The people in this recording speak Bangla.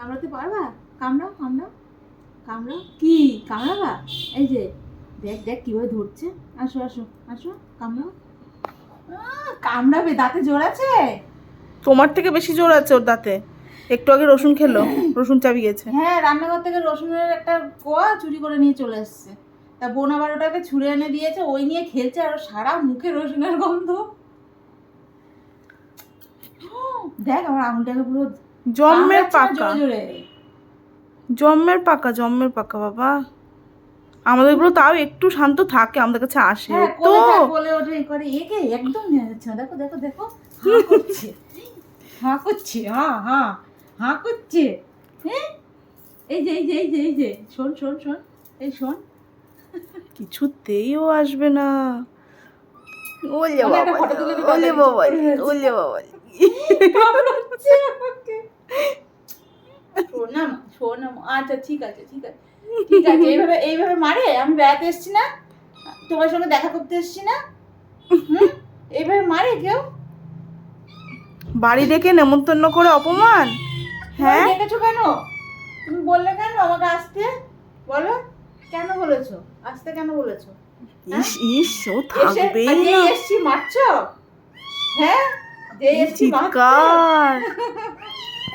কামড়াতে পারবা? কামড়াও কামড়াও কামড়াও। কি কামড়াবা? এই যে দেখ দেখ কিভাবে ধরছে। আসো আসো আসো কামড়াও। কামড়াবে, দাঁতে জোর আছে? তোমার থেকে বেশি জোর আছে ওর দাঁতে। একটু আগে রসুন খেলো, রসুন চাবিয়েছে। হ্যাঁ, রান্নাঘর থেকে রসুনের একটা কোয়া চুরি করে নিয়ে চলে এসছে। তা বোন আবার ওটাকে ছুঁড়ে এনে দিয়েছে, ওই নিয়ে খেলছে আর ওর সারা মুখে রসুনের গন্ধ। দেখ আমার আঙুলটাকে পুরো জম্মের কামড়াচ্ছে না পাকা, জোরে জোরে। জম্মের পাকা, জম্মের পাকা বাবা। আমাদের গুলো তাও একটু শান্ত থাকে, আমাদের কাছে আসে হ্যাঁ, তো। কোলে যায়, কোলে ওঠে এ করে, একে একদম নেওয়া যাচ্ছে না। দেখো দেখো দেখো, হাঁ করছে, হাঁ করছে, হাঁ হাঁ হাঁ করছে। হ্যাঁ, এই যে এই যে এই যে এই যে শোন শোন শোন, এই শোন। কিছুতেই ও আসবে না। ওলে মানে একটা বাবা, ফটো তুলে দিই, ওলে তাড়াতাড়ি, চুপ বাবা, করে রয়েছে। ওলে বাবা। কামড়াচ্ছে আমাকে। শোন না মা, শোন না মা। আচ্ছা ঠিক আছে ঠিক আছে ঠিক আছে। এইভাবে এইভাবে মারে? আমি বেড়াতে এসছি না, তোমার সঙ্গে দেখা করতে এসছি না? হুম, এইভাবে মারে কেউ? বাড়ি ডেকে নেমন্তন্ন করে অপমান। তুমি হ্যাঁ, ডেকেছো কেন? তুমি বললে কেন আমাকে আসতে? বলো, কেন বলেছো আসতে, কেন বলেছো? হ্যাঁ? ইস ইস, ও এসে থাকবেই আর যেই না। এসছি মারছো? হ্যাঁ, যেই কি এসছি মারছো? চিৎকার।